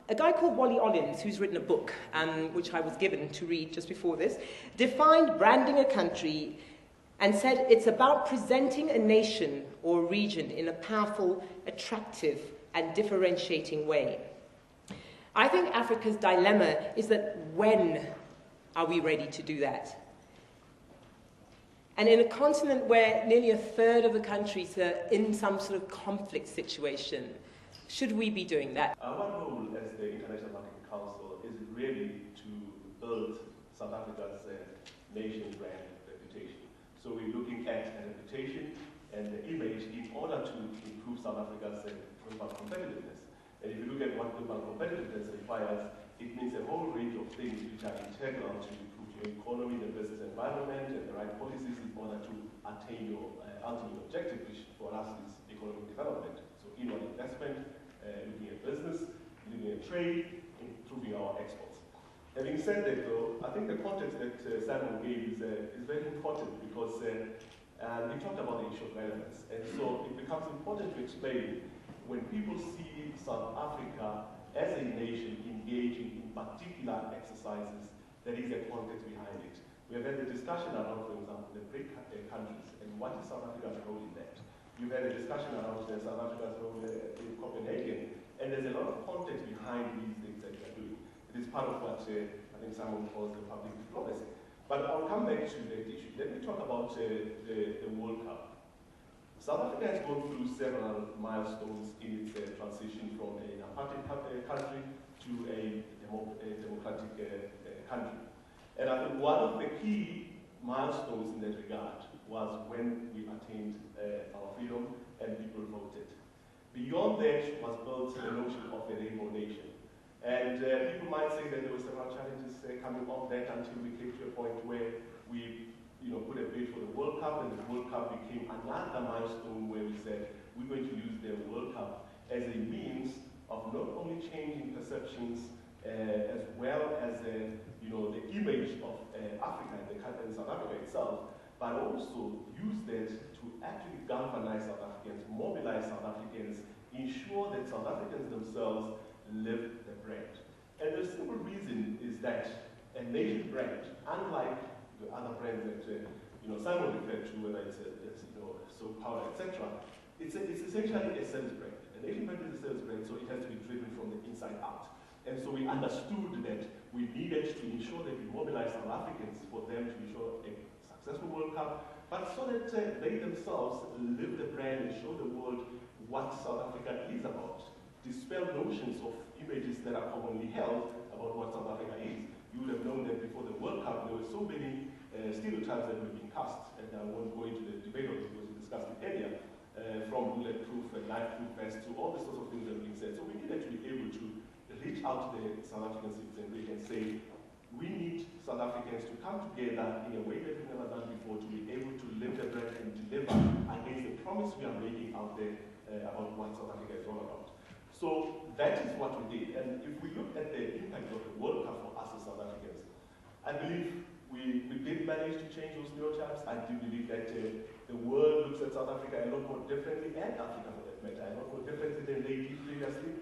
A guy called Wally Ollins, who's written a book, which I was given to read just before this, defined branding a country and said it's about presenting a nation or a region in a powerful, attractive, and differentiating way. I think Africa's dilemma is that when are we ready to do that? And in a continent where nearly a third of the countries are in some sort of conflict situation, should we be doing that? Our role as the International Marketing Council is really to build South Africa's nation brand reputation. So we're looking at a reputation and the image in order to improve South Africa's global competitiveness. And if you look at what global competitiveness requires, it means a whole range of things which are integral to improve your economy, the business environment, and the right policies in order to attain your ultimate objective, which for us is economic development. So inward investment, looking at business, looking at trade, improving our exports. Having said that though, I think the context that Simon gave is very important because we talked about the issue of relevance. And so it becomes important to explain when people see South Africa as a nation engaging in particular exercises, there is a context behind it. We have had a discussion around, for example, the BRIC countries and what is South Africa's role in that. You've had a discussion around South Africa's role in Copenhagen, and there's a lot of context behind these things that we are doing. It is part of what I think someone calls the public diplomacy. But I'll come back to that issue. Let me talk about the World Cup. South Africa has gone through several milestones in its transition from an apartheid country to a democratic country. And I think one of the key milestones in that regard was when we attained our freedom and people voted. Beyond that was built the notion of a rainbow nation. And people might say that there were several challenges coming off that until we came to a point where we put a bid for the World Cup, and the World Cup became another milestone where we said we're going to use the World Cup as a means of not only changing perceptions as well as the image of Africa and South Africa itself, but also use that to actually galvanize South Africans, mobilize South Africans, ensure that South Africans themselves live the brand. And the simple reason is that a nation brand, unlike the other brands that Simon referred to, whether it's soap powder, etc., it's essentially a service brand. A nation brand is a service brand, so it has to be driven from the inside out. And so we understood that we needed to ensure that we mobilize South Africans for them to ensure a successful World Cup, but so that they themselves live the brand and show the world what South Africa is about. Dispel notions of images that are commonly held about what South Africa is. You would have known that before the World Cup, there were so many stereotypes that were being cast, and I won't go into the debate on it because we discussed it earlier, from bulletproof and life-proof vests to all the sorts of things that were being said. So we needed to be able to reach out to the South African citizenry and say, we need South Africans to come together in a way that we've never done before to be able to live the brand and deliver against the promise we are making out there about what South Africa is all about. So that is what we did. And if we look at the impact of the World Cup for us as South Africans, I believe we did manage to change those stereotypes. I do believe that the world looks at South Africa a lot more differently, and Africa for that matter, a lot more differently than they did previously.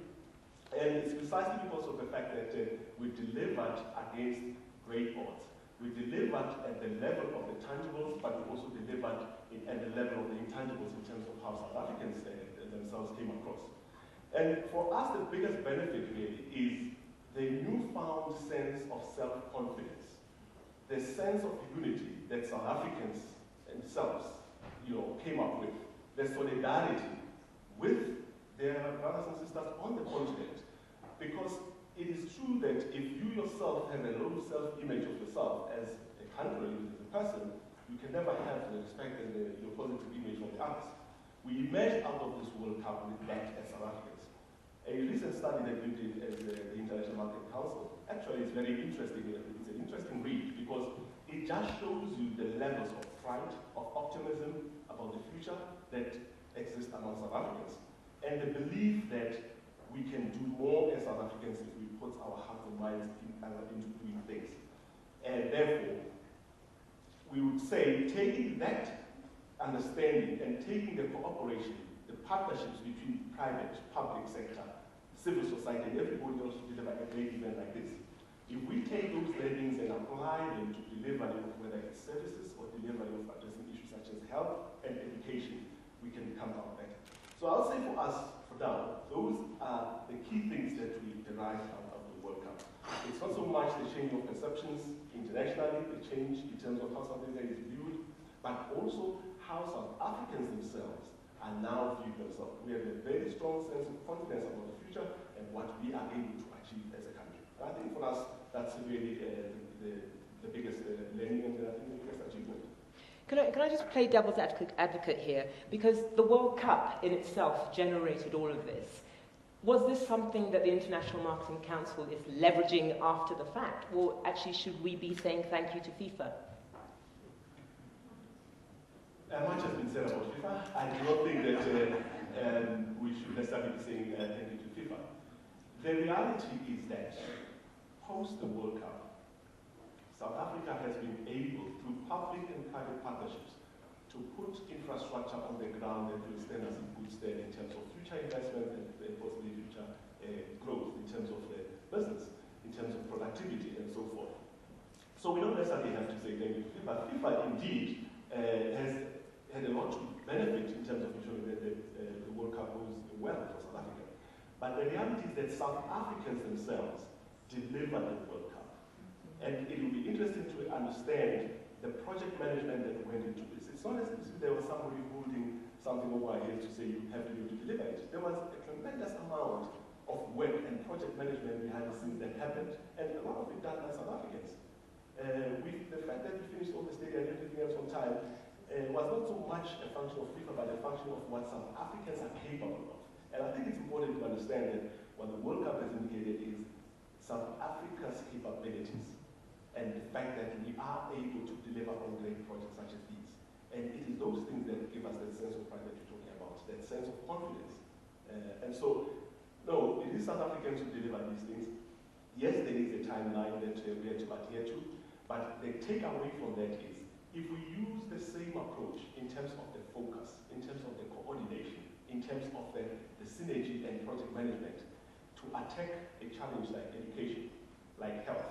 And it's precisely because of the fact that we delivered against great odds. We delivered at the level of the tangibles, but we also delivered at the level of the intangibles in terms of how South Africans themselves came across. And for us, the biggest benefit really is the newfound sense of self-confidence, the sense of unity that South Africans themselves came up with, the solidarity with their brothers and sisters on the continent. Because it is true that if you yourself have a low self-image of yourself as a country, as a person, you can never have the respect and your positive image of the others. We emerged out of this World Cup with that as South Africans. A recent study that we did as the International Marketing Council, actually it's very interesting. It's an interesting read because it just shows you the levels of pride, of optimism about the future that exist among South Africans. And the belief that we can do more as South Africans if we put our hearts and minds into doing things. And therefore, we would say, taking that understanding and taking the cooperation, the partnerships between private, public sector, civil society, and everybody else to deliver a great event like this. If we take those learnings and apply them to delivery of whether it's services or delivery of addressing issues such as health and education, we can become our better. So I'll say for us, for now, those are the key things that we derive out of the World Cup. It's not so much the change of perceptions internationally, the change in terms of how South Africa is viewed, but also how South Africans themselves are now viewed themselves. We have a very strong sense of confidence about the future and what we are able to achieve as a country. And I think for us, that's really the biggest learning and I think the biggest achievement. Can I just play devil's advocate here? Because the World Cup in itself generated all of this. Was this something that the International Marketing Council is leveraging after the fact? Or actually should we be saying thank you to FIFA? Much has been said about FIFA. I do not think that we should necessarily be saying thank you to FIFA. The reality is that post the World Cup, South Africa has been able, through public and private partnerships, to put infrastructure on the ground that will stand us in good stead in terms of future investment and possibly future growth in terms of business, in terms of productivity and so forth. So we don't necessarily have to say thank you to FIFA. FIFA indeed has had a lot to benefit in terms of ensuring that the World Cup goes well for South Africa. But the reality is that South Africans themselves deliver the World Cup. And it will be interesting to understand the project management that went into this. It's not as if there was somebody holding something over our heads to say you have to be able to deliver it. There was a tremendous amount of work and project management behind the scenes that happened, and a lot of it done by South Africans. With the fact that we finished all the stadium and everything else on time, was not so much a function of FIFA, but a function of what South Africans are capable of. And I think it's important to understand that what the World Cup has indicated is South Africa's capabilities and the fact that we are able to deliver on great projects such as these. And it is those things that give us that sense of pride that you're talking about, that sense of confidence. And so, no, it is South Africans who deliver these things. Yes, there is a timeline that we have to adhere to, but the takeaway from that is, if we use the same approach in terms of the focus, in terms of the coordination, in terms of the synergy and project management, to attack a challenge like education, like health,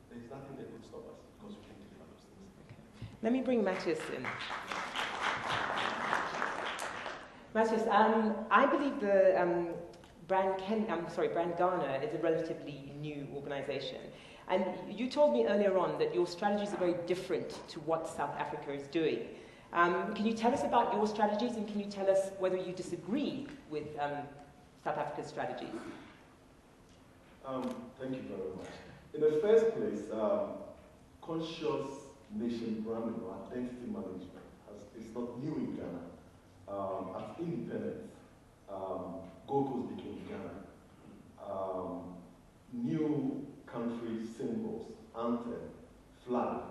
there's nothing that could stop us because we can deliver those things. Okay. Let me bring Mathias in. Mathias, I believe the Brand Ghana is a relatively new organization. And you told me earlier on that your strategies are very different to what South Africa is doing. Can you tell us about your strategies, and can you tell us whether you disagree with South Africa's strategies? Thank you very much. In the first place, conscious nation branding or identity management is not new in Ghana. At independence, Gold Coast became Ghana. New country symbols, anthem, flag,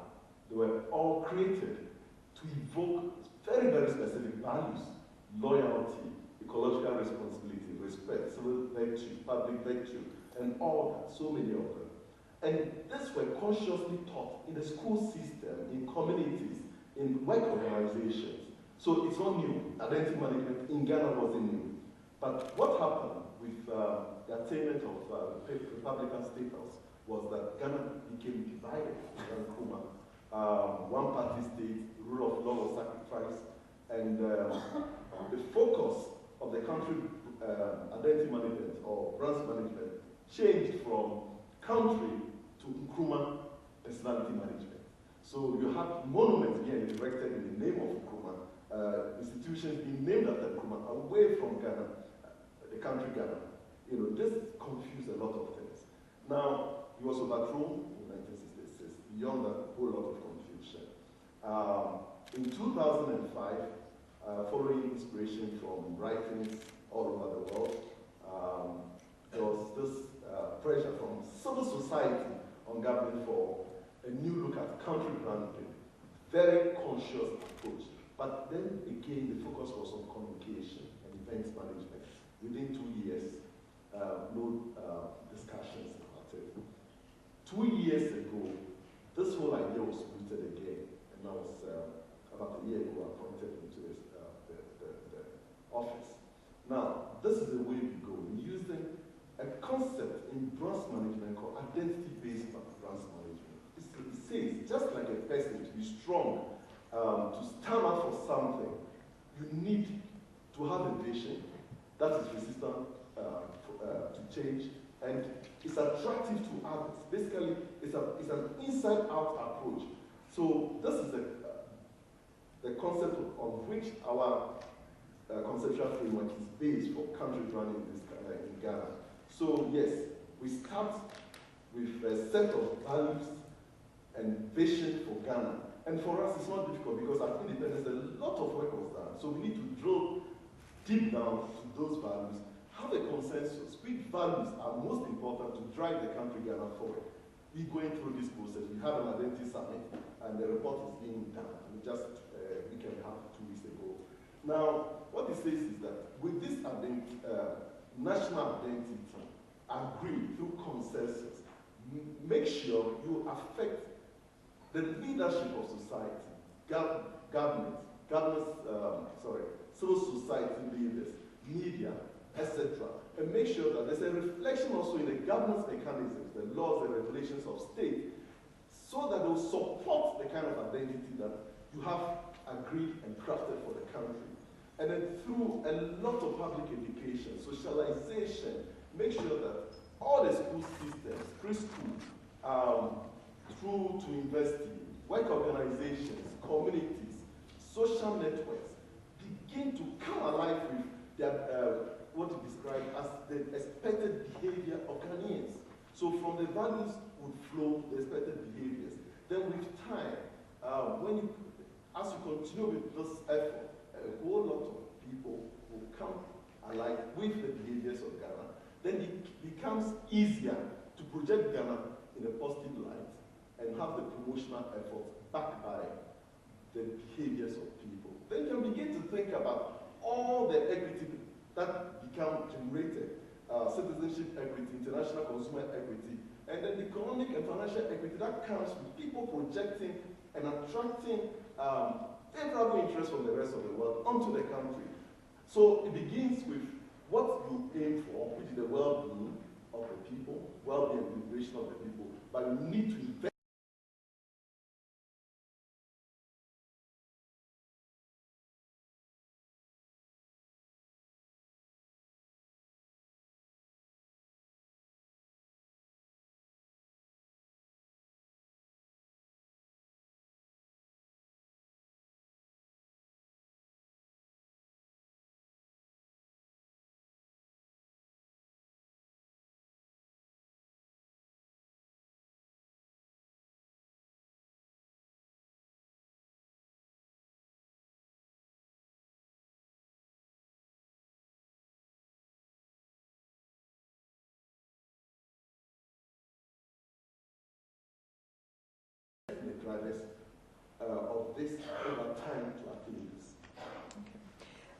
they were all created to evoke very, very specific values: loyalty, ecological responsibility, respect, civil virtue, public virtue, and all that, so many of them. And these were consciously taught in the school system, in communities, in work organizations. So it's not new. Identity management in Ghana wasn't new. But what happened with the attainment of Republican status was that Ghana became divided in Nkrumah. One-party state, rule of law was sacrificed, and the focus of the country identity management or branch management changed from country to Nkrumah personality management. So you have monuments being erected in the name of Nkrumah, institutions being named after Nkrumah, away from Ghana, the country Ghana. You know, this confused a lot of things. Now, he was overthrown in 1966, beyond that, a whole lot of confusion. In 2005, following inspiration from writings all over the world, there was this pressure from civil society on government for a new look at country branding, very conscious approach. But then again, the focus was on communication and events management. Within 2 years, no discussions about it. 2 years ago, this whole idea was rooted again, and I was about a year ago appointed into this, the office. Now, this is the way we go. We're using a concept in branch management called identity-based branch management. It says, just like a person to be strong, to stand up for something, you need to have a vision that is resistant to change and is attractive to others. Basically, it's an inside-out approach. So this is the concept on which our conceptual framework is based for country running in Ghana. So yes, we start with a set of values and vision for Ghana. And for us, it's not difficult because at independence, a lot of work was done. So we need to drill deep down to those values, have a consensus. Which values are most important to drive the country Ghana forward? We're going through this process. We had an identity summit, and the report is being done. We just a week and a half, 2 weeks ago. Now, what it says is that with this national identity, agree through consensus, make sure you affect the leadership of society, civil society leaders, media, etc. And make sure that there's a reflection also in the governance mechanisms, the laws and regulations of state, so that they'll support the kind of identity that you have agreed and crafted for the country. And then through a lot of public education, socialization, make sure that all the school systems, preschool, through to university, work organizations, communities, social networks, begin to come alive with their, what you describe as the expected behavior of Ghanaians. So from the values would flow the expected behaviors. Then with time, as you continue with this effort, a whole lot of people will come alive with the behaviors of Ghana. Then it becomes easier to project Ghana in a positive light and have the promotional efforts backed by the behaviors of people. Then you can begin to think about all the equity that become generated, citizenship equity, international consumer equity, and then the economic and financial equity that comes with people projecting and attracting favorable interest from the rest of the world onto the country. So it begins with what you aim for, which is the well-being of the people, well-being and liberation of the people, but you need to invest. The drivers of this over time to achieve this.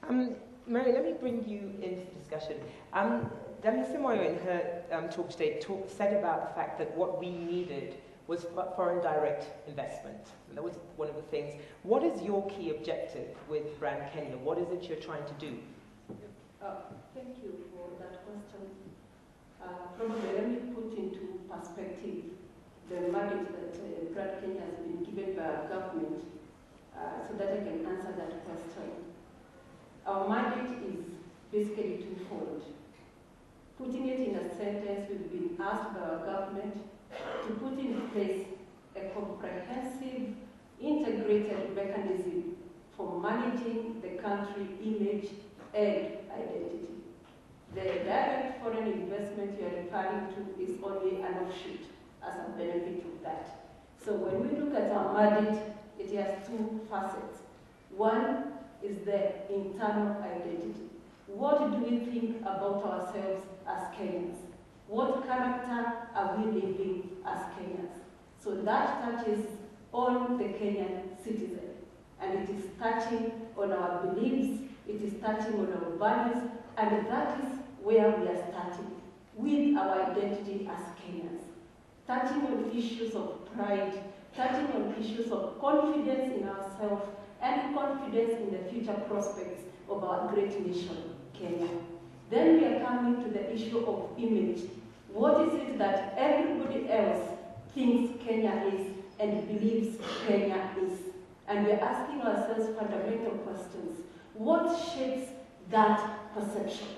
Okay. Mary, let me bring you into the discussion. Dami Simoyo in her talk today said about the fact that what we needed was foreign direct investment. And that was one of the things. What is your key objective with Brand Kenya? What is it you're trying to do? Thank you for that question. Probably let me put into perspective the mandate that Brand Kenya has been given by our government so that I can answer that question. Our mandate is basically twofold. Putting it in a sentence, we've been asked by our government to put in place a comprehensive, integrated mechanism for managing the country image and identity. The direct foreign investment you are referring to is only an offshoot as a benefit of that. So when we look at our mandate, it has two facets. One is the internal identity. What do we think about ourselves as Kenyans? What character are we living as Kenyans? So that touches on the Kenyan citizen. And it is touching on our beliefs, it is touching on our values, and that is where we are starting, with our identity as Kenyans. Touching on issues of pride, touching on issues of confidence in ourselves, and confidence in the future prospects of our great nation, Kenya. Then we are coming to the issue of image. What is it that everybody else thinks Kenya is and believes Kenya is? And we are asking ourselves fundamental questions. What shapes that perception?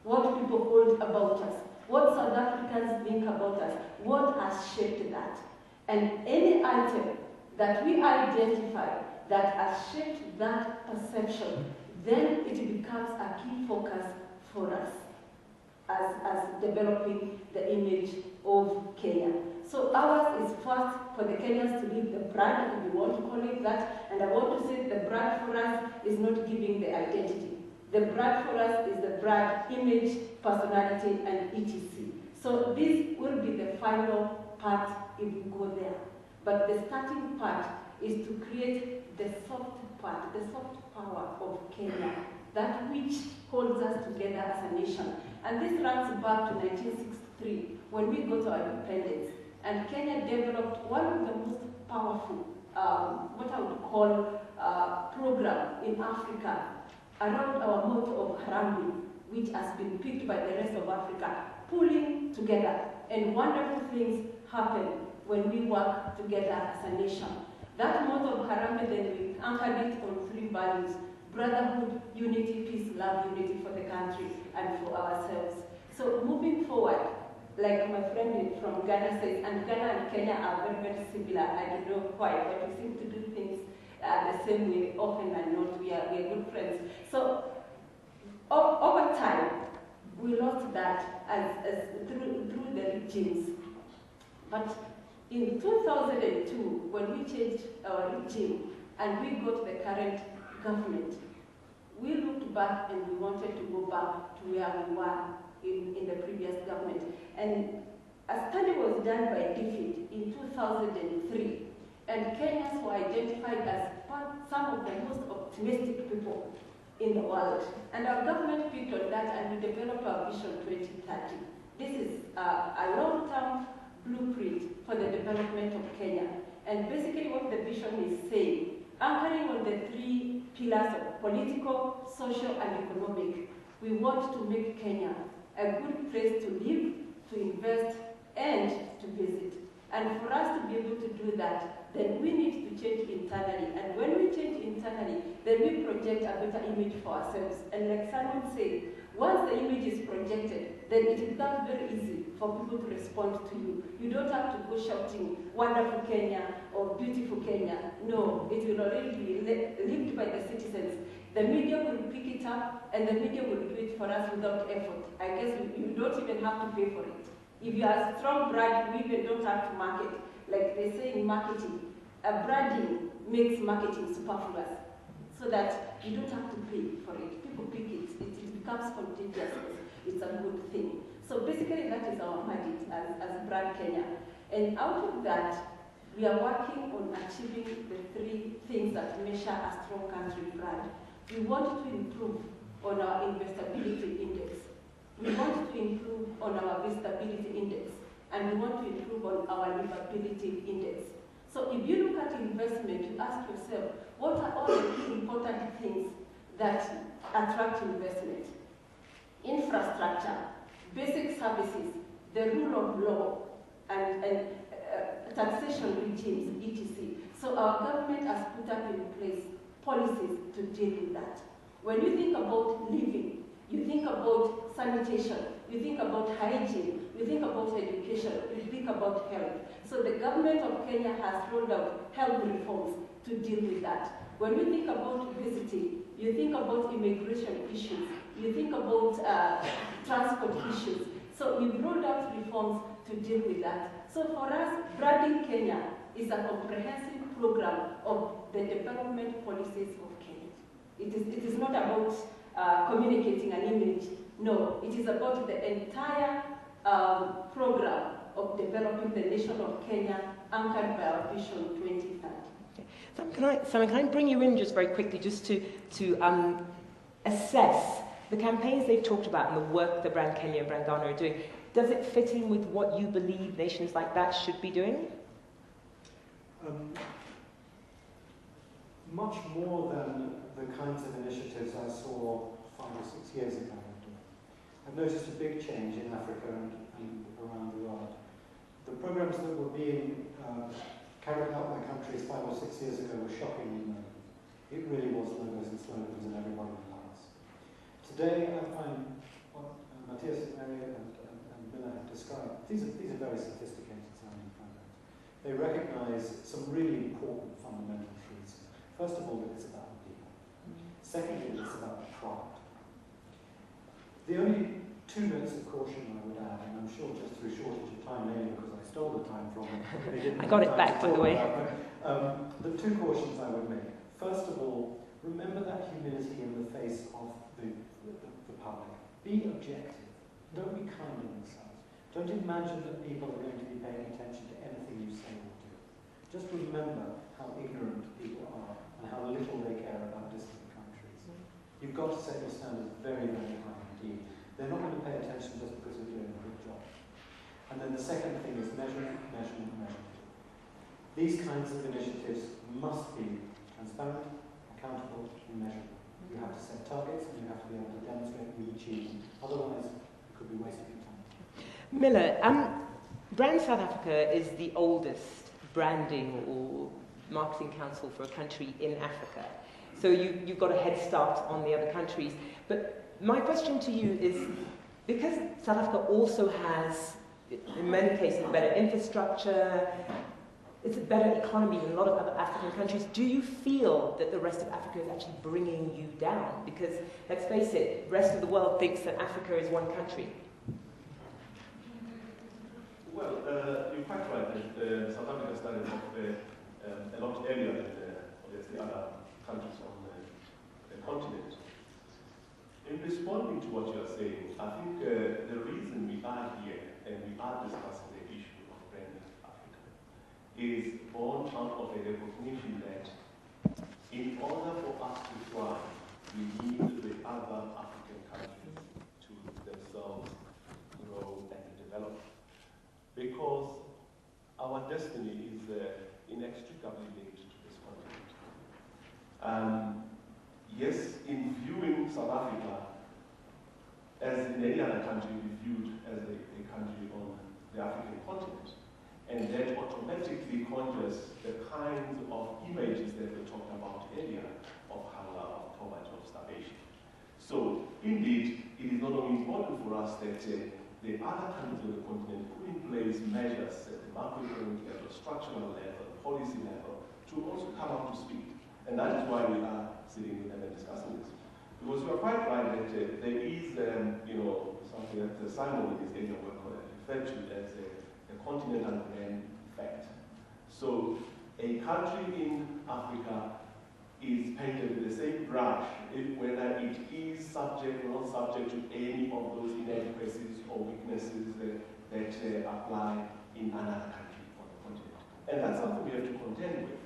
What people hold about us? What South Africans think about us? What has shaped that? And any item that we identify that has shaped that perception, then it becomes a key focus for us as developing the image of Kenya. So ours is first for the Kenyans to live the brand, if you want to call it that, and I want to say the brand for us is not giving the identity. The brand for us is the brand, image, personality, and etc. So this will be the final part if we go there. But the starting part is to create the soft part, the soft power of Kenya, that which holds us together as a nation. And this runs back to 1963, when we got our independence. And Kenya developed one of the most powerful, what I would call, program in Africa around our motto of Harambee, which has been picked by the rest of Africa, pulling together. And wonderful things happen when we work together as a nation. That motto of Harambee, then we anchored it on 3 values: brotherhood, unity, peace, love, unity for the country and for ourselves. So moving forward, like my friend from Ghana says, and Ghana and Kenya are very, very similar. I don't know why, but we seem to do things the same way often and not. We are good friends. So over time, we lost that through the regimes. But in 2002, when we changed our regime and we got the current government, we looked back and we wanted to go back to where we were in the previous government. And a study was done by DFID in 2003, and Kenyans were identified as some of the most optimistic people in the world. And our government picked on that and we developed our Vision 2030. This is a long-term blueprint for the development of Kenya. And basically what the vision is saying, anchoring on the 3 pillars of political, social, and economic, we want to make Kenya a good place to live, to invest, and to visit. And for us to be able to do that, then we need to change internally. And when we change internally, then we project a better image for ourselves. And like Simon said, once the image is projected, then it becomes very easy for people to respond to you. You don't have to go shouting, wonderful Kenya or beautiful Kenya. No, it will already be lived by the citizens. The media will pick it up and the media will do it for us without effort. I guess you don't even have to pay for it. If you are a strong brand, we even don't have to market. Like they say in marketing, a branding makes marketing superfluous, so that you don't have to pay for it. People pick it. It becomes contagious. It's a good thing. So basically that is our mandate as Brand Kenya. And out of that, we are working on achieving the 3 things that measure a strong country brand. We want to improve on our investability index. We want to improve on our visibility index. And we want to improve on our livability index. So if you look at investment, you ask yourself, what are all the important things that attract investment? Infrastructure, basic services, the rule of law, and taxation regimes, etc. So our government has put up in place policies to deal with that. When you think about living, you think about sanitation, you think about hygiene, you think about education, you think about health. So the government of Kenya has rolled out health reforms to deal with that. When you think about visiting, you think about immigration issues, you think about transport issues. So we've rolled out reforms to deal with that. So for us, Branding Kenya is a comprehensive program of the development policies of Kenya. It is not about communicating an image. No, it is about the entire program of developing the nation of Kenya, anchored by our Vision 2030. Okay. Simon, can I bring you in just very quickly, just to assess the campaigns they've talked about and the work that Brand Kenya and Brand Ghana are doing? Does it fit in with what you believe nations like that should be doing? Much more than the kinds of initiatives I saw 5 or 6 years ago. I've noticed a big change in Africa and around the world. The programs that were being carried out by countries 5 or 6 years ago were shockingly known. It really was logos and slogans and everybody in class. Today, I find what Mathias, Mary, and Miller have described, these are very sophisticated sounding programs. They recognise some really important fundamental truths. First of all, that it's about the people. Secondly, it's about the product. The only 2 notes of caution I would add, and I'm sure just through shortage of time, mainly because I stole the time from them. I got it back, by the way. The 2 cautions I would make. First of all, remember that humility in the face of the public. Be objective. Don't be kind on yourselves. Don't imagine that people are going to be paying attention to anything you say or do. Just remember how ignorant people are and how little they care about distant countries. You've got to set your standards very, very high indeed. They're not going to pay attention just because you're doing a good job. And then the second thing is measurement, measurement, measurement. These kinds of initiatives must be transparent, accountable, and measurable. You have to set targets and you have to be able to demonstrate you've achieved them. Otherwise, it could be wasting your time. Miller, Brand South Africa is the oldest branding or marketing council for a country in Africa. So you've got a head start on the other countries. But my question to you is, because South Africa also has, in many cases, better infrastructure, it's a better economy than a lot of other African countries, do you feel that the rest of Africa is actually bringing you down? Because, let's face it, the rest of the world thinks that Africa is one country. Well, you're quite right that South Africa started off a lot earlier than obviously other countries on the continent. In responding to what you are saying, I think the reason we are here and we are discussing the issue of branding Africa is born out of a recognition that in order for us to thrive, we need the other African countries to themselves grow and develop. Because our destiny is inextricably linked to this continent. Yes, in viewing South Africa, as in any other country, we viewed as a country on the African continent. And that automatically conjures the kinds of images that we talked about earlier of hunger, of poverty, of starvation. So, indeed, it is not only important for us that the other countries of the continent put in place measures at the macroeconomic level, structural level, policy level, to also come up to speed. And that is why we are sitting with them and discussing this. Because you are quite right that there is, something that Simon in his area of work referred to as a continental brand effect. So a country in Africa is painted with the same brush, whether it is subject or not subject to any of those inadequacies or weaknesses that apply in another country on the continent. And that's something we have to contend with.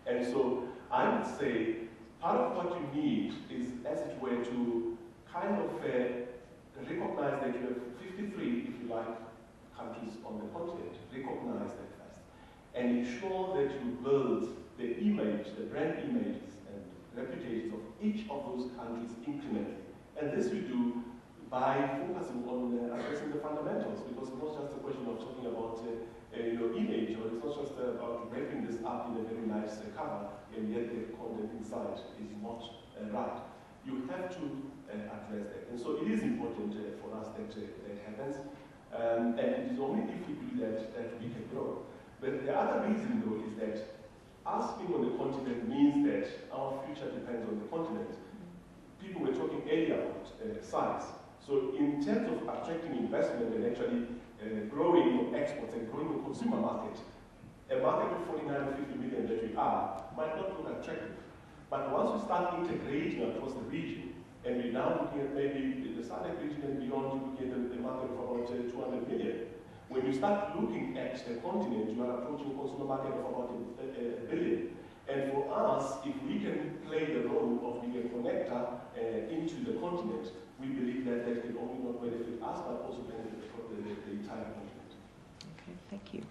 And so I would say part of what you need is, as it were, to kind of recognize that you have 53, if you like, countries on the continent. Recognize that first. And ensure that you build the image, the brand images and reputations of each of those countries incrementally. And this we do by focusing on addressing the fundamentals, because it's not just a question of talking about image, or it's not just about wrapping this up in a very nice cover, and yet the content inside is not right. You have to address that. And so it is important for us that that happens. And it is only if we do that that we can grow. But the other reason, though, is that us being on the continent means that our future depends on the continent. People were talking earlier about size. So in terms of attracting investment and actually growing exports and growing the consumer market, a market of 49 or 50 million that we are might not look attractive. But once we start integrating across the region, and we're now looking at maybe the SADC region and beyond, looking at a market of about 200 million. When you start looking at the continent, you are approaching a consumer market of about a billion. And for us, if we can play the role of being a connector into the continent, we believe that that can only not benefit us, but also benefit the entire continent. Okay, thank you.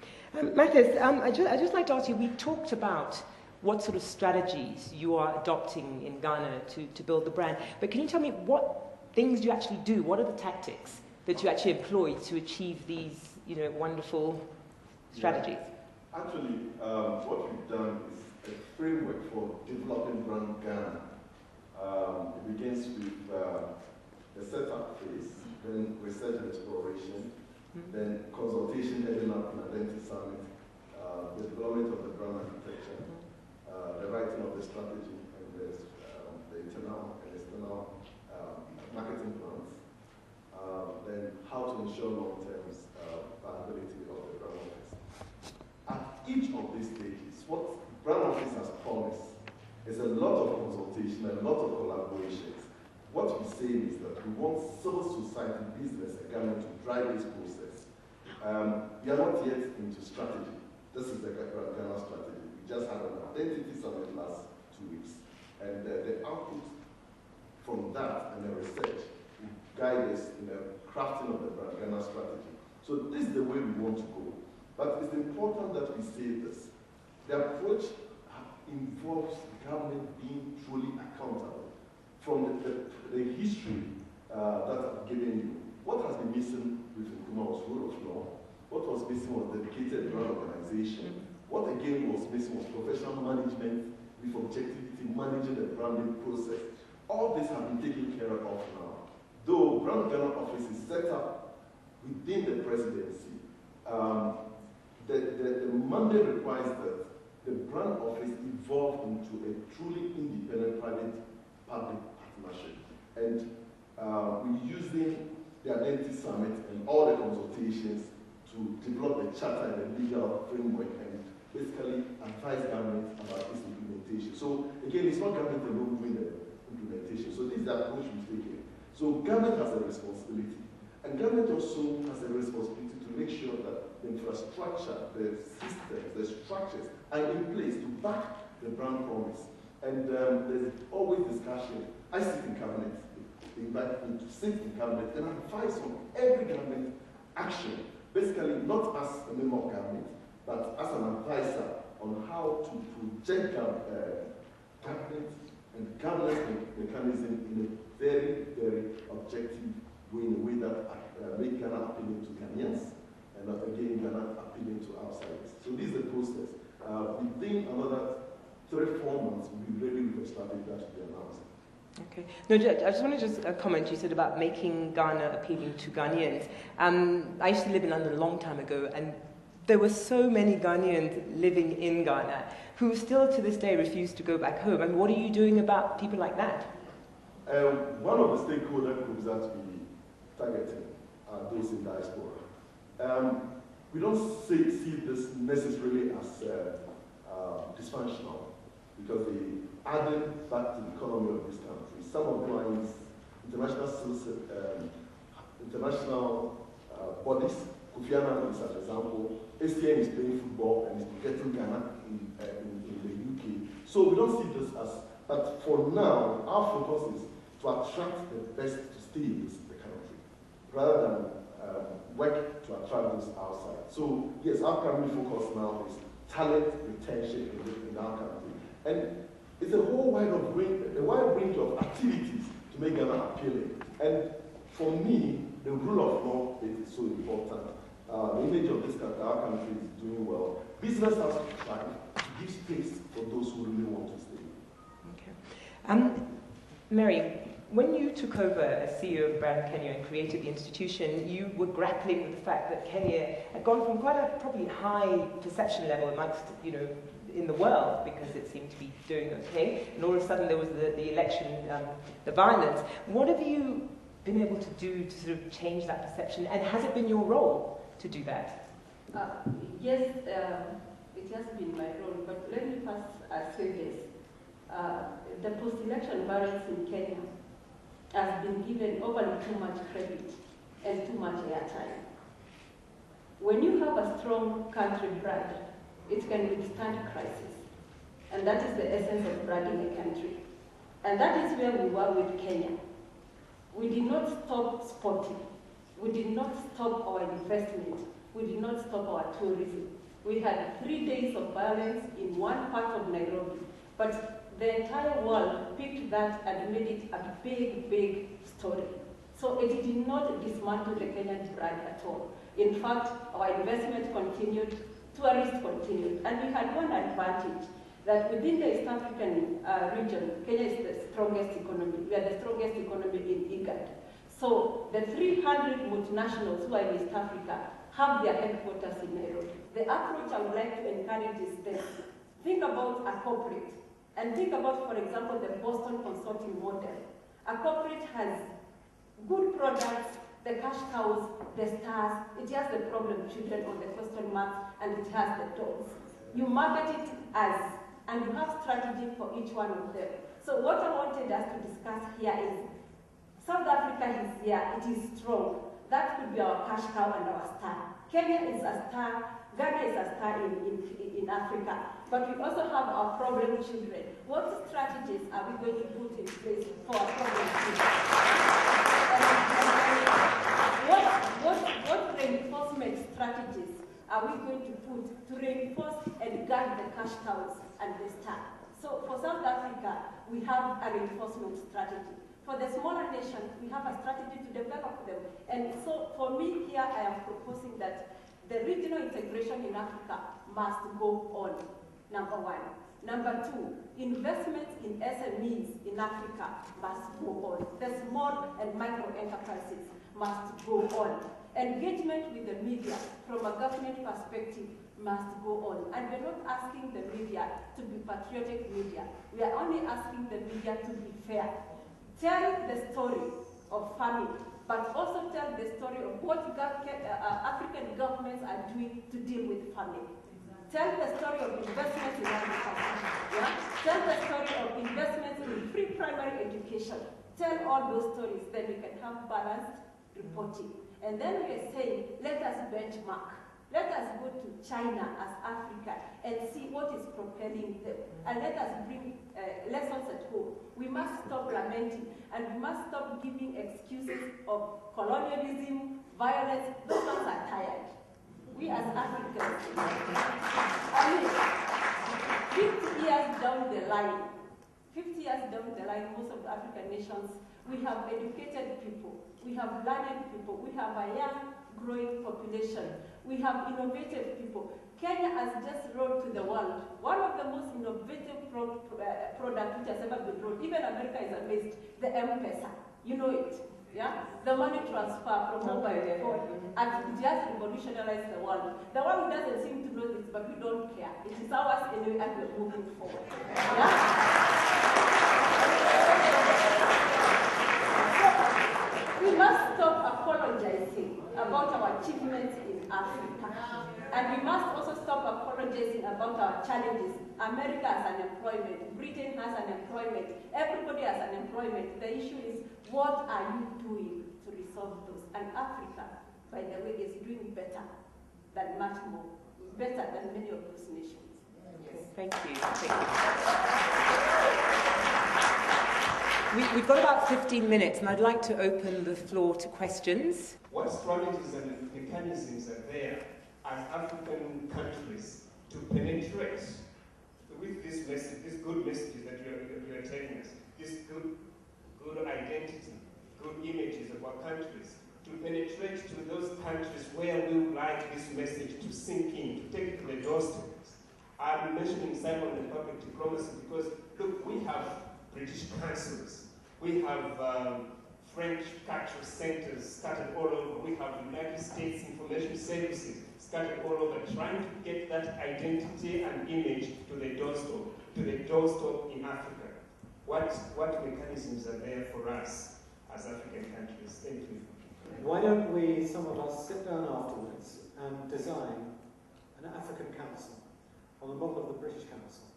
Mathias, I'd just like to ask you, we talked about what sort of strategies you are adopting in Ghana to build the brand, but can you tell me what things you actually do? What are the tactics that you actually employ to achieve these, wonderful strategies? Yeah. Actually, what we've done is a framework for developing Brand Ghana. It begins with the setup phase, then research and exploration, then consultation heading up an identity summit, the development of the brand architecture, the writing of the strategy, and the internal and external marketing plans, then how to ensure long-term viability of the brand office. At each of these stages, what brand office has promised is a lot of consultation and a lot of collaborations. What we say is that we want civil society, business, and government to drive this process. We are not yet into strategy. This is the Ghana strategy. We just had an identity summit last 2 weeks. And the output from that and the research will guide us in the crafting of the Ghana strategy. So this is the way we want to go. But it's important that we say this. The approach involves government being truly accountable. From the history that I've given you, what has been missing with Nkrumah was rule of law. What was missing was dedicated brand organization. What again was missing was professional management with objectivity, managing the branding process. All this has been taken care of now. Though Brand Ghana office is set up within the presidency, the mandate requires that the brand office evolve into a truly independent private-public partnership. And we're using the Identity Summit and all the consultations to develop the charter and the legal framework and basically advise government about its implementation. So again, it's not government alone doing the implementation. So this is the approach we've taken. So government has a responsibility. And government also has a responsibility to make sure that the infrastructure, the systems, the structures are in place to back the brand promise. And there's always discussion. I sit in cabinet. They invite me to sit in cabinet and advise on every government action. Basically, not as a member of government, but as an advisor on how to project government and governance mechanism in a very, very objective way, in a way that make Ghana appealing to Ghanaians, and that again, Ghana appealing to outsiders. So this is the process. Within another 3-4 months, we'll be ready with a strategy that will be announced. Okay. No, I just want to comment. You said about making Ghana appealing to Ghanaians. I used to live in London a long time ago, and there were so many Ghanaians living in Ghana who still to this day refuse to go back home. And what are you doing about people like that? One of the stakeholder groups that we targeting are those in diaspora. We don't see this necessarily as dysfunctional, because they added back to the economy of this country. Some of them are in international bodies. Kofi Annan is an example. ACN is playing football and is getting Ghana in the UK. So we don't see this as, but for now, our focus is to attract the best to stay in the country, rather than work to attract those outside. So yes, our primary focus now is talent retention in our country. And it's a whole wide range of activities to make Ghana appealing. And for me, the rule of law is so important. The image of this country, our country is doing well. Business has to try to give space for those who really want to stay. Okay. Mary, when you took over as CEO of Brand Kenya and created the institution, you were grappling with the fact that Kenya had gone from quite a probably high perception level amongst, in the world, because it seemed to be doing okay, and all of a sudden there was the election, the violence. What have you been able to do to sort of change that perception, and has it been your role to do that? Yes, it has been my role, but let me first say this. The post-election violence in Kenya has been given overly too much credit and too much airtime. When you have a strong country brand, it can withstand crisis. And that is the essence of branding a country. And that is where we were with Kenya. We did not stop sporting. We did not stop our investment. We did not stop our tourism. We had 3 days of violence in one part of Nairobi. But the entire world picked that and made it a big, big story. So it did not dismantle the Kenyan brand at all. In fact, our investment continued, tourists continued, and we had one advantage, that within the East African region, Kenya is the strongest economy. We are the strongest economy in IGAD. So the 300 multinationals who are in East Africa have their headquarters in Nairobi. The approach I would like to encourage is this. Think about a corporate, and think about, for example, the Boston Consulting model. A corporate has good products, the cash cows, the stars, it has the problem children on the question marks, and it has the dogs. You market it as, and you have strategy for each one of them. So what I wanted us to discuss here is, South Africa is here, it is strong. That could be our cash cow and our star. Kenya is a star, Ghana is a star in Africa. But we also have our problem children. What strategies are we going to put in place for our problem children? What reinforcement strategies are we going to put to reinforce and guard the cash cows and the star? So for South Africa, we have a reinforcement strategy. For the smaller nations, we have a strategy to develop them. And so for me here, I am proposing that the regional integration in Africa must go on, number one. Number two, investment in SMEs in Africa must go on. The small and micro enterprises must go on. Engagement with the media from a government perspective must go on. And we're not asking the media to be patriotic media. We are only asking the media to be fair. Tell the story of famine, but also tell the story of what African governments are doing to deal with famine. Tell the story of investments in agriculture. Yeah? Tell the story of investments in free primary education. Tell all those stories, then we can have balanced reporting. And then we are saying, let us benchmark. Let us go to China as Africa and see what is propelling them. And let us bring lessons at home. We must stop lamenting, and we must stop giving excuses of colonialism, violence. Those ones are tired. We as Africans, I mean, 50 years down the line, 50 years down the line, most of the African nations, we have educated people, we have learned people, we have a young, growing population. We have innovative people. Kenya has just rolled to the world one of the most innovative products which has ever been rolled. Even America is amazed. The M-Pesa, you know it, yeah? The money transfer from mobile phone, and it has revolutionized the world. The world doesn't seem to know this, but we don't care. It is ours anyway, and we're moving forward. Yeah? We must stop apologizing about our achievements in Africa. And we must also stop apologizing about our challenges. America has unemployment, Britain has unemployment, everybody has unemployment. The issue is, what are you doing to resolve those? And Africa, by the way, is doing better than much more, better than many of those nations. Yes. Thank you. We've got about 15 minutes, and I'd like to open the floor to questions. What strategies and mechanisms are there as African countries to penetrate with this message, these good messages that you are telling us, this good identity, good images of our countries, to penetrate to those countries where we would like this message to sink in, to take it to the doorsteps? I'm mentioning Simon and public diplomacy because, look, we have British consuls, we have French cultural centers scattered all over, we have United States information services scattered all over, trying to get that identity and image to the doorstep in Africa. What mechanisms are there for us as African countries? Thank you. Why don't we, some of us, sit down afterwards and design an African Council on the model of the British Council,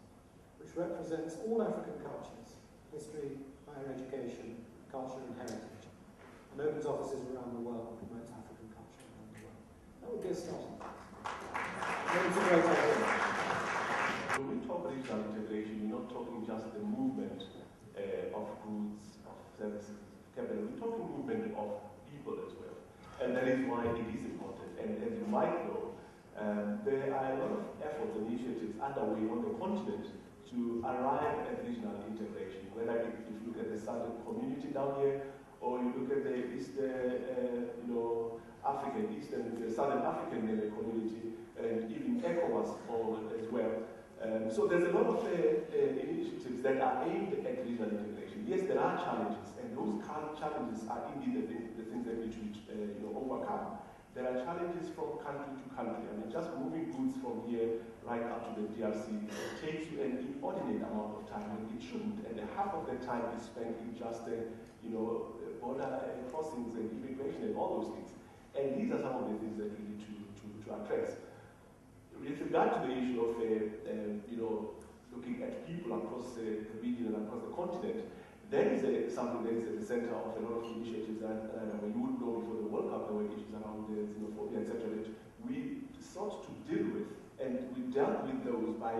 which represents all African cultures, history, higher education, culture and heritage, and opens offices around the world and promotes African culture around the world. That would be a starting point. It's a great idea. When we talk regional integration, we're not talking just the movement of goods, of services, capital. We're talking movement of people as well. And that is why it is important. And as you might know, there are a lot of efforts and initiatives underway on the continent to arrive at regional integration, whether if you look at the Southern community down here, or you look at the Southern African community, and even ECOWAS as well. So there's a lot of initiatives that are aimed at regional integration. Yes, there are challenges, and those challenges are indeed the things that we should overcome. There are challenges from country to country. I mean, just moving goods from here right up to the DRC takes you an inordinate amount of time, and it shouldn't. And half of the time is spent in just border crossings and immigration and all those things. And these are some of the things that we need to address. With regard to the issue of looking at people across the region and across the continent, there is something that is at the center of a lot of initiatives that you would know before the World Cup. There were issues around xenophobia, etc. that we sought to deal with, and we dealt with those by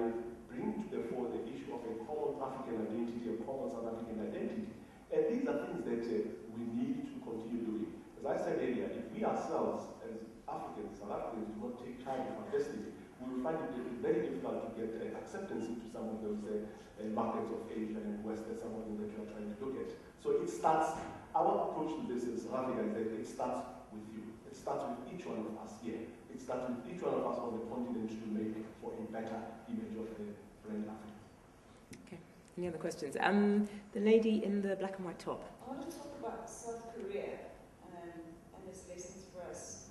bringing to the fore the issue of a common African identity, a common South African identity. And these are things that we need to continue doing. As I said earlier, if we ourselves, as Africans, South Africans, do not take charge of our destiny, we will find it very difficult to get acceptance into some of those markets of Asia and West, and some of them that you are trying to look at. So it starts, our approach to this in South Africa is that it starts with you. It starts with each one of us here. It starts with each one of us on the continent to make for a better image of the brand Africa. Okay. Any other questions? The lady in the black and white top. I want to talk about South Korea and its lessons for us.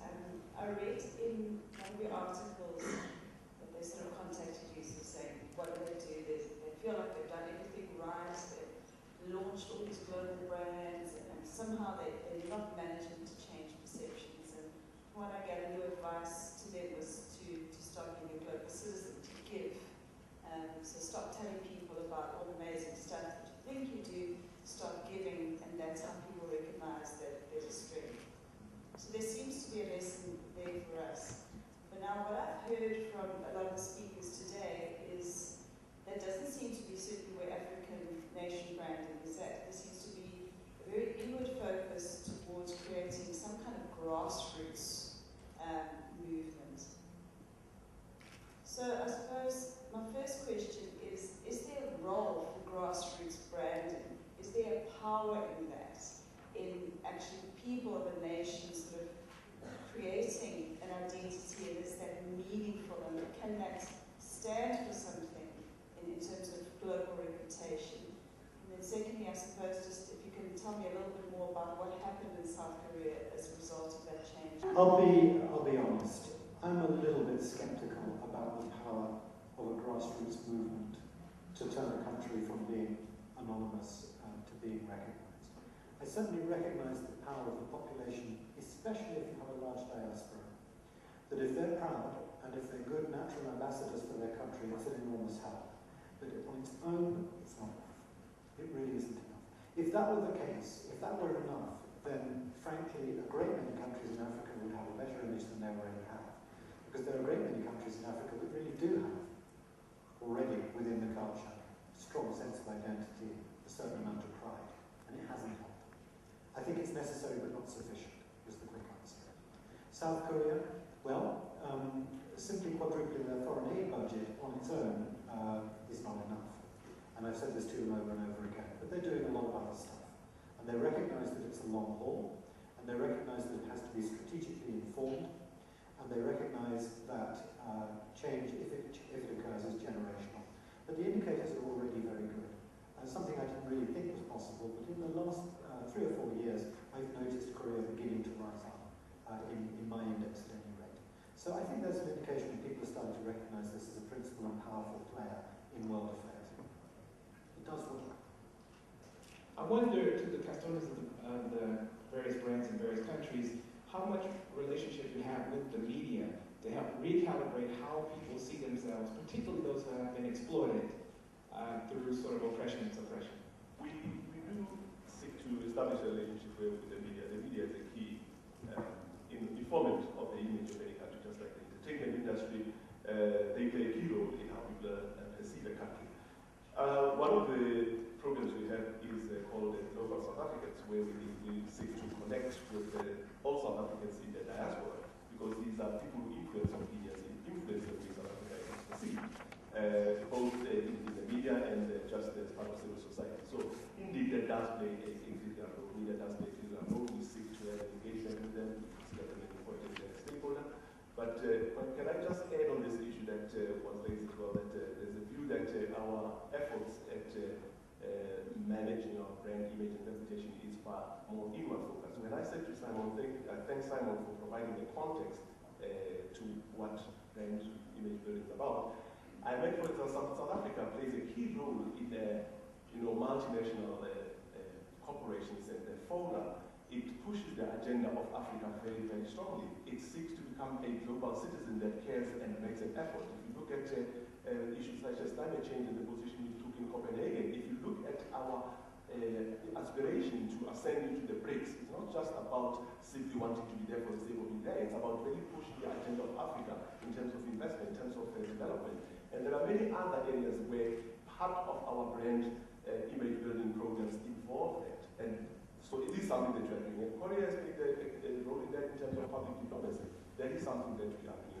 I read in one of your articles that they sort of contacted you saying, what do? They feel like they've done everything right, they've launched all these global brands, and somehow they're not managing to change perceptions. And from what I gather, your advice to them was to start being a global citizen, to give. So stop telling people about all the amazing stuff that you think you do, start giving, and that's how people recognize that there's a strength. So there seems to be a lesson there for us. But now what I've heard from a lot of the speakers today is that doesn't seem to be certainly where African nation branding is at. There seems to be a very inward focus towards creating some kind of grassroots movement. So I suppose my first question is there a role for grassroots branding? Is there a power in that, in actually people of a nation sort of creating an identity, and is that meaningful, and can that stand for something in terms of global reputation? And then secondly, I suppose, just if you can tell me a little bit more about what happened in South Korea as a result of that change. I'll be honest. I'm a little bit skeptical about the power of a grassroots movement to turn a country from being anonymous to being recognised. I certainly recognise the power of the population, especially if you have a large diaspora, that if they're proud and if they're good natural ambassadors for their country, it's an enormous help. But on its own, it's not enough. It really isn't enough. If that were the case, if that were enough, then frankly, a great many countries in Africa would have a better image than they already have. Because there are a great many countries in Africa that really do have already within the culture a strong sense of identity, a certain amount of pride, and it hasn't helped. I think it's necessary but not sufficient, is the quick answer. South Korea, well, simply quadrupling their foreign aid budget on its own is not enough. And I've said this to them over and over again, but they're doing a lot of other stuff. And they recognise that it's a long haul, and they recognise that it has to be strategically informed, and they recognise that change, if it occurs, is generational. But the indicators are already very good. Something I didn't really think was possible, but in the last 3 or 4 years, I've noticed Korea beginning to rise up in my index at any rate. So I think there's an indication that people are starting to recognise this as a principal and powerful player in world affairs. It does work. I wonder, to the custodians of the various brands in various countries, how much relationship you have with the media to help recalibrate how people see themselves, particularly those who have been exploited through sort of oppression and suppression. We do seek to establish a relationship with the media. The media is a key informant of the image of any country, just like the entertainment industry. They play a key role in how people perceive a country. One of the programs we have is called Global South Africans, where we seek to connect with all South Africans in the diaspora, because these are people who influence opinions, influence the way South Africa is perceived, both in the media and just as part of civil society. So indeed, that does play a critical role. Media does play a manage brand image and reputation is far more inward focused. When I said to Simon, I thank Simon for providing the context to what brand image building is about. I meant, for example, South Africa plays a key role in multinational corporations and further, it pushes the agenda of Africa very, very strongly. It seeks to become a global citizen that cares and makes an effort. If you look at issues such as climate change and the position we took in Copenhagen, if you look at our aspiration to ascend into the BRICS, it's not just about simply wanting to be there for the sake of being there, it's about really pushing the agenda of Africa in terms of investment, in terms of development. And there are many other areas where part of our brand image building programs involve that. And so it is something that we are doing. And Korea has played a role in that in terms of public diplomacy. That is something that we are doing.